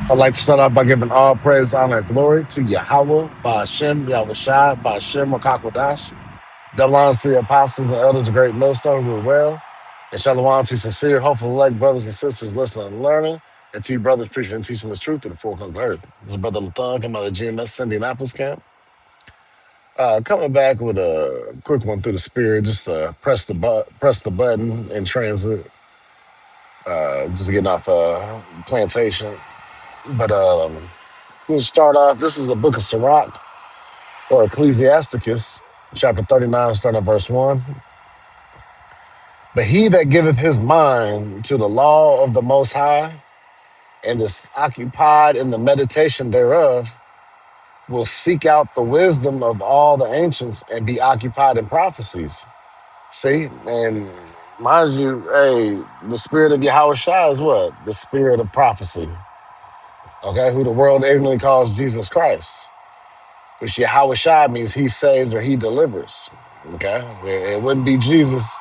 I'd like to start off by giving all praise, honor, and glory to Yahweh, Ba'ashem, Yahweh Shai, Ba'ashem, Rakakwadash. Double honors to the apostles and elders of Great Millstone who are well. And shalom to sincere, hopeful, elect brothers and sisters listening and learning. And to you brothers preaching and teaching this truth to the four corners of the earth. This is Brother Lathon, come out of the GMS Indianapolis camp. Coming back with a quick one through the spirit, just to press the button in transit, just getting off plantation. But we'll start off. This is the book of Sirach, or Ecclesiasticus, chapter 39, starting at verse 1. But he that giveth his mind to the law of the Most High and is occupied in the meditation thereof will seek out the wisdom of all the ancients and be occupied in prophecies. See? And mind you, hey, the spirit of Yahweh Shai is what? The spirit of prophecy. Okay? Who the world ignorantly calls Jesus Christ. Which Yahweh Shai means he saves or he delivers. Okay? It wouldn't be Jesus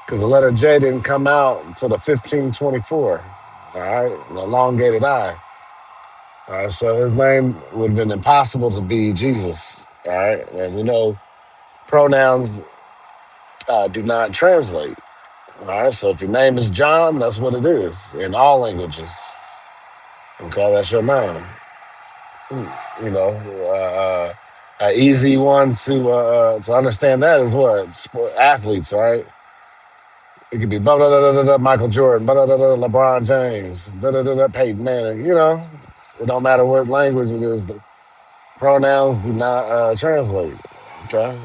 because the letter J didn't come out until the 1524. All right? An elongated I. All right? So his name would have been impossible to be Jesus. All right? And we know pronouns do not translate. All right? So if your name is John, that's what it is in all languages. Okay? That's your name. You know, an easy one to understand that is what athletes, right? It could be blah, blah, blah, blah, blah, Michael Jordan, blah, blah, blah, blah, LeBron James, blah, blah, blah, blah, Peyton Manning. You know, it don't matter what language it is. The pronouns do not translate. Okay,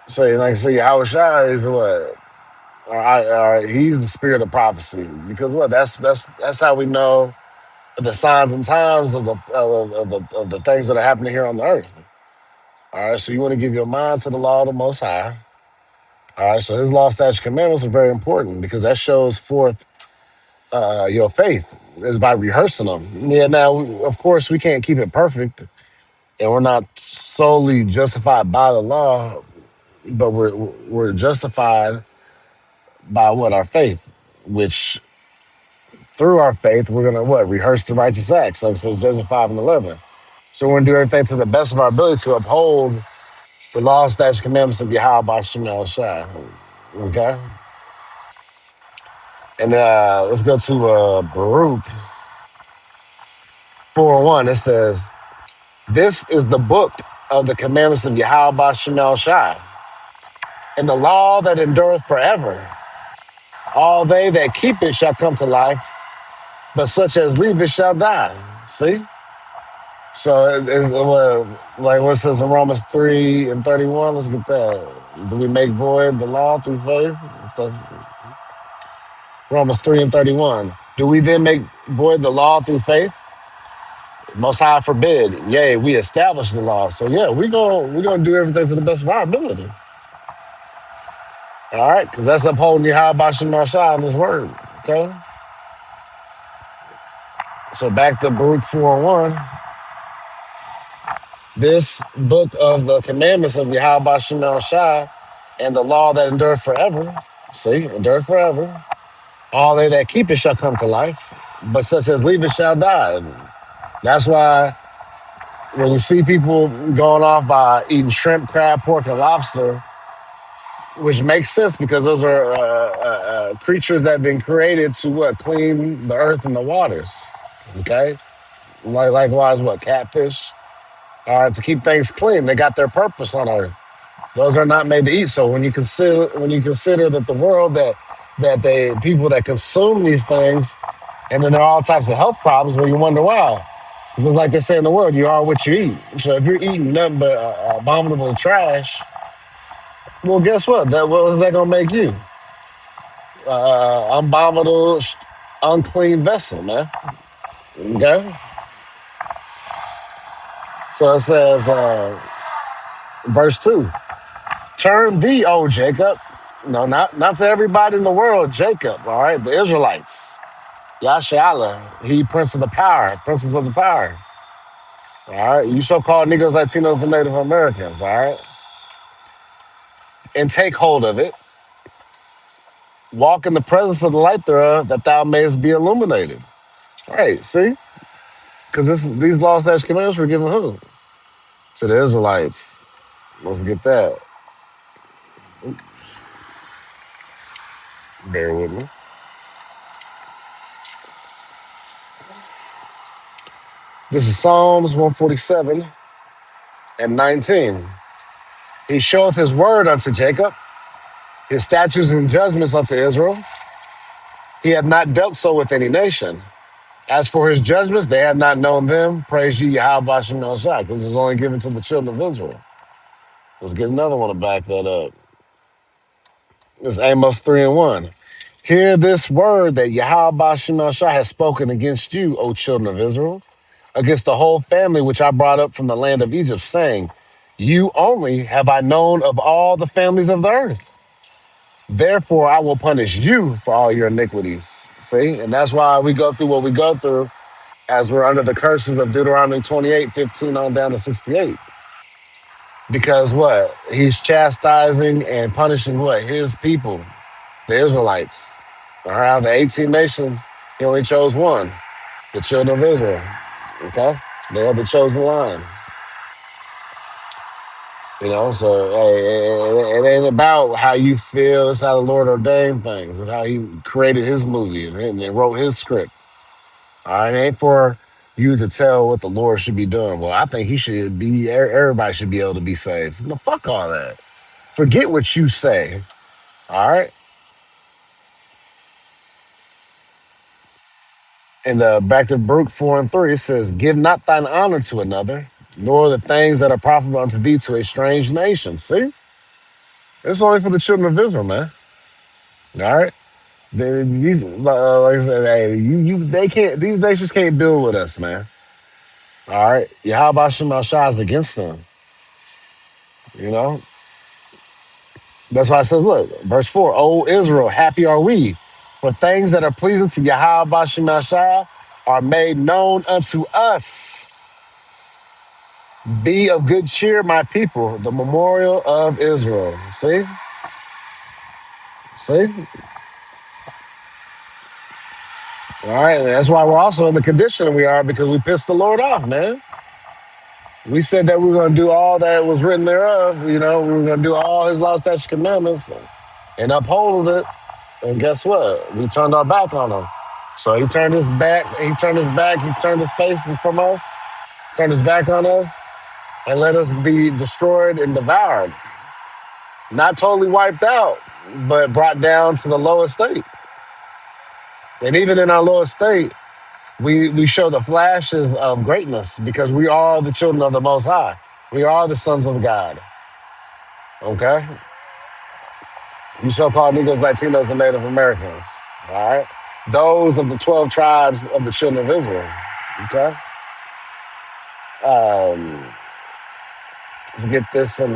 so like I say, Howard Shai is what? All right. He's the spirit of prophecy because what? That's how we know the signs and times of the things that are happening here on the earth. All right, so you want to give your mind to the law of the Most High. All right, so his law, statutes, commandments are very important because that shows forth your faith is by rehearsing them. Yeah, now, of course, we can't keep it perfect and we're not solely justified by the law, but we're justified by what? Our faith, which through our faith, we're going to what? Rehearse the righteous acts, like it says Judges 5 and 11. So we're going to do everything to the best of our ability to uphold the law, statutes, commandments of Yahweh by Shemal Shai. Okay? And let's go to Baruch 4:1. It says, this is the book of the commandments of Yahweh by Shemal Shai, and the law that endureth forever. All they that keep it shall come to life, but such as leave it shall die. See? So, like what it says in Romans 3 and 31, let's get that. Do we make void the law through faith? Romans 3 and 31. Do we then make void the law through faith? Most High forbid. Yea, we establish the law. So yeah, we gonna do everything to the best of our ability. All right, because that's upholding Yahweh Bashim Marshah in his word. Okay. So back to Baruch 4:1. This book of the commandments of Yahweh Bashim Marshah and the law that endureth forever. See, endureth forever. All they that keep it shall come to life, but such as leave it shall die. And that's why when you see people going off by eating shrimp, crab, pork, and lobster, which makes sense because those are creatures that have been created to what? Clean the earth and the waters. Okay? Likewise, what? Catfish. All right, to keep things clean. They got their purpose on earth. Those are not made to eat. So when you consider that the world that they people that consume these things, and then there are all types of health problems where you wonder why. It's just like they say in the world, you are what you eat. So if you're eating nothing but abominable trash, well, guess what? What is that gonna make you? Abominable, unclean vessel, man. Okay. So it says, verse 2: Turn thee, O Jacob. No, not to everybody in the world, Jacob. All right, the Israelites. Yashala, he princes of the power. All right, you so-called Negroes, Latinos, and Native Americans. All right, and take hold of it. Walk in the presence of the light thereof, that thou mayest be illuminated. Right, see? Because these laws, statutes, commandments were given who? To the Israelites. Let's get that. Bear with me. This is Psalms 147 and 19. He showeth his word unto Jacob, his statutes and judgments unto Israel. He hath not dealt so with any nation. As for his judgments, they have not known them. Praise ye Yahweh Bashem El Shai. This is only given to the children of Israel. Let's get another one to back that up. This is Amos 3 and 1. Hear this word that Yahweh Bashem El Shai has spoken against you, O children of Israel, against the whole family which I brought up from the land of Egypt, saying, you only have I known of all the families of the earth. Therefore, I will punish you for all your iniquities. See? And that's why we go through what we go through as we're under the curses of Deuteronomy 28:15 on down to 68. Because what? He's chastising and punishing what? His people, the Israelites. Around the 18 nations, he only chose one, the children of Israel. Okay? They are the chosen line. You know, so hey, it ain't about how you feel. It's how the Lord ordained things. It's how he created his movie and wrote his script. All right, it ain't for you to tell what the Lord should be doing. Well, I think he should be, everybody should be able to be saved. No, fuck all that. Forget what you say. All right. And back to Baruch 4 and 3, it says, give not thine honor to another, nor the things that are profitable unto thee to a strange nation. See? It's only for the children of Israel, man. All right. These, like I said, hey, they can't. These nations can't build with us, man. All right, Yahweh Shem Shai is against them. You know, that's why it says, look, verse 4: O Israel, happy are we, for things that are pleasing to Yahweh Shem Shai are made known unto us. Be of good cheer, my people, the memorial of Israel. See. All right, and that's why we're also in the condition we are because we pissed the Lord off, man. We said that we were going to do all that was written thereof. You know, we were going to do all his law, statutes, commandments and uphold it. And guess what? We turned our back on him. So he turned his back. He turned his back. He turned his face from us, turned his back on us, and let us be destroyed and devoured. Not totally wiped out, but brought down to the lowest state. And even in our lowest state, we show the flashes of greatness because we are the children of the Most High. We are the sons of God. Okay? You so-called Negroes, Latinos, and Native Americans. All right? Those of the 12 tribes of the children of Israel. Okay? Let's get this in.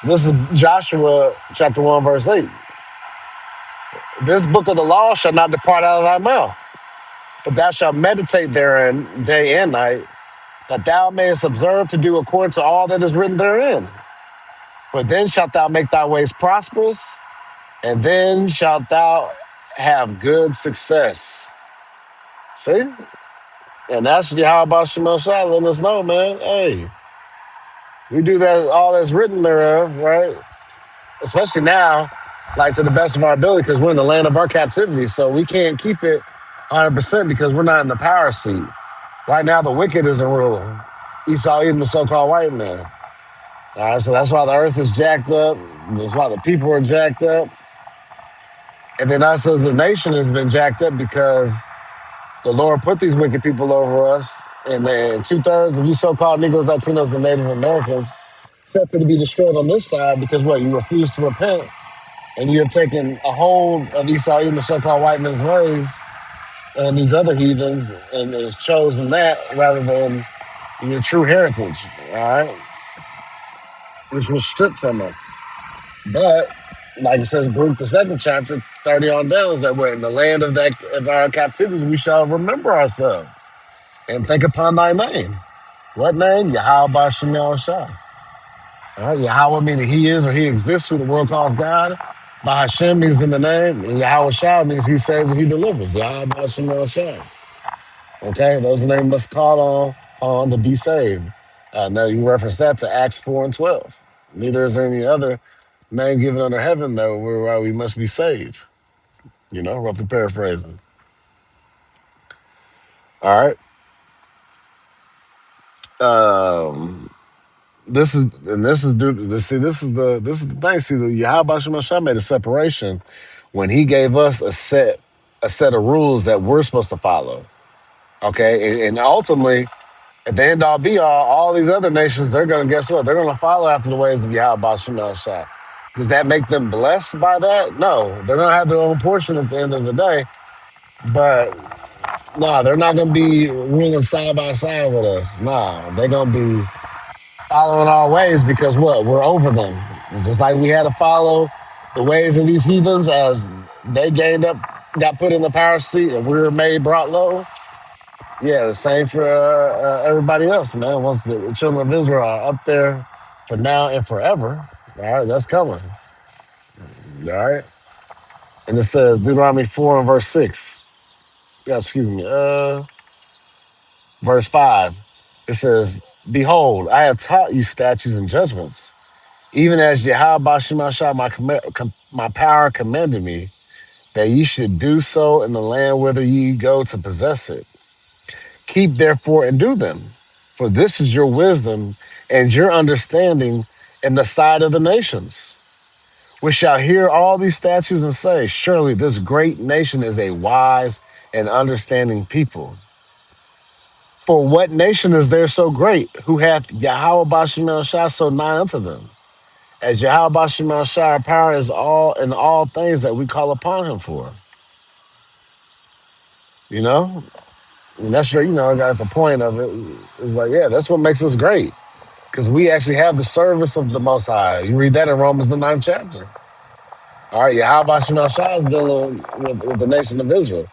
This is Joshua chapter 1, verse 8. This book of the law shall not depart out of thy mouth, but thou shalt meditate therein day and night, that thou mayest observe to do according to all that is written therein. For then shalt thou make thy ways prosperous, and then shalt thou have good success. See? And that's Yahweh Shemel Shai letting us know, man. Hey, we do that, all that's written thereof, right? Especially now, like to the best of our ability, because we're in the land of our captivity. So we can't keep it 100% because we're not in the power seat. Right now, the wicked isn't ruling. Esau, even the so-called white man. All right, so that's why the earth is jacked up. That's why the people are jacked up. And then us as a nation has been jacked up because the Lord put these wicked people over us. And then 2/3 of you so-called Negroes, Latinos, and Native Americans set to be destroyed on this side because what? You refuse to repent. And you have taken a hold of Esau, even the so-called white man's ways, and these other heathens, and has chosen that rather than your true heritage, all right? Which was stripped from us. But, like it says, Baruch the second chapter, 30 on down, is that we're in the land of our captivities, we shall remember ourselves and think upon thy name. What name? Yahweh Bashem Shah. All right, Yahweh meaning he is or he exists, who the world calls God. Bahashem means in the name, and Yahweh Shah means he saves and he delivers. Yahweh Bashem Shah. Okay, those are the names must call on to be saved. Now you reference that to Acts 4 and 12. Neither is there any other name given under heaven, though, whereby we must be saved. Roughly paraphrasing. All right. Um, this is due to see this is the thing. See, the Yahweh Shemashah made a separation when he gave us a set of rules that we're supposed to follow. Okay, and ultimately, at the end all be all these other nations, they're gonna guess what? They're gonna follow after the ways of Yahweh Shemashah. Does that make them blessed by that? No, they're gonna have their own portion at the end of the day. But no, they're not gonna be ruling side by side with us. Nah, they're gonna be following our ways because what? We're over them. Just like we had to follow the ways of these heathens as they gained up, got put in the power seat, and we were made brought low. Yeah, the same for everybody else, man. Once the children of Israel are up there for now and forever, all right, that's coming. All right. And it says Deuteronomy 4 and verse 6. Yeah, excuse me. Verse 5. It says, Behold, I have taught you statutes and judgments, even as Yahweh Bashimasha, my power commanded me, that ye should do so in the land whither ye go to possess it. Keep therefore and do them, for this is your wisdom and your understanding in the sight of the nations, which shall hear all these statutes and say, Surely this great nation is a wise and understanding people. For what nation is there so great, who hath Yahweh Bashem Shah so nigh unto them? As Yahweh Bashem Shah power is all in all things that we call upon him for. You know? And that's right, I got the point of it. It's like, yeah, that's what makes us great. Because we actually have the service of the Most High. You read that in Romans the 9th chapter. All right, Yahweh Bashem Shah is dealing with the nation of Israel.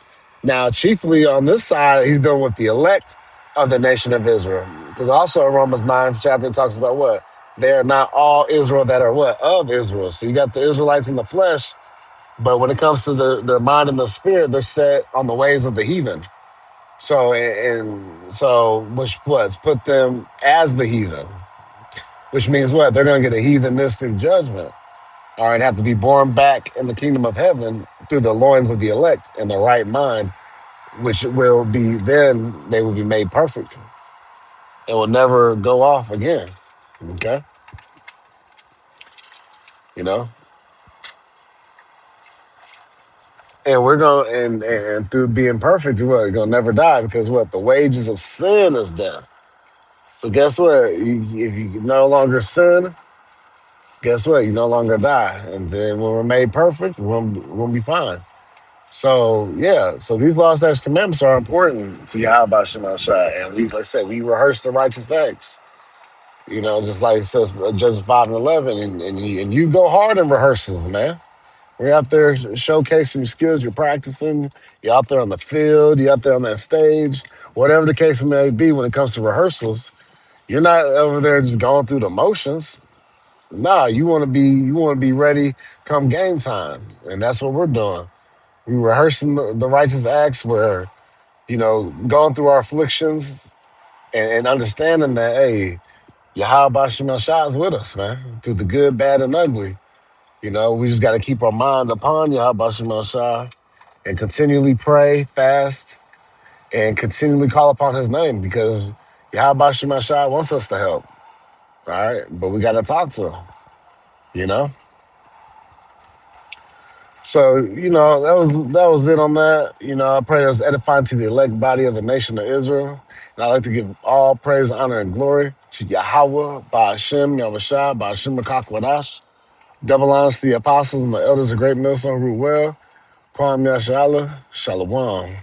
Now, chiefly on this side, he's dealing with the elect of the nation of Israel. Because also in Romans 9th chapter, it talks about what? They are not all Israel that are what? Of Israel. So you got the Israelites in the flesh, but when it comes to their mind and their spirit, they're set on the ways of the heathen. So, which was put them as the heathen, which means what? They're going to get a heathenistic judgment. All right, have to be born back in the kingdom of heaven through the loins of the elect in the right mind, which will be then they will be made perfect. It will never go off again. Okay, you know, and we're going and through being perfect, we're gonna never die because what the wages of sin is death. So guess what? If you no longer sin, guess what? You no longer die, and then when we're made perfect, we'll be fine. So yeah, so these laws, statutes, commandments are important to Yahweh Shema Shai. And like I said, we rehearse the righteous acts. Just like it says Judges 5 and 11, and you go hard in rehearsals, man. We're out there showcasing your skills, you're practicing, you're out there on the field, you're out there on that stage, whatever the case may be when it comes to rehearsals. You're not over there just going through the motions. Nah, you want to be ready come game time. And that's what we're doing. We rehearsing the righteous acts where, going through our afflictions and understanding that, hey, Yahweh Shema Shah is with us, man, through the good, bad, and ugly. We just got to keep our mind upon Yahweh Shema Shah and continually pray, fast, and continually call upon his name because Yahweh Shema Shah wants us to help, all right? But we got to talk to him, you know? So, that was it on that. I pray it was edifying to the elect body of the nation of Israel. And I'd like to give all praise, honor, and glory to Yahweh, Ba'ashem, Yahushua, Ba'ashem, Makakwadash. Double honors to the apostles and the elders of Great Millstone, rule well. Kwam Yashala, Shalom.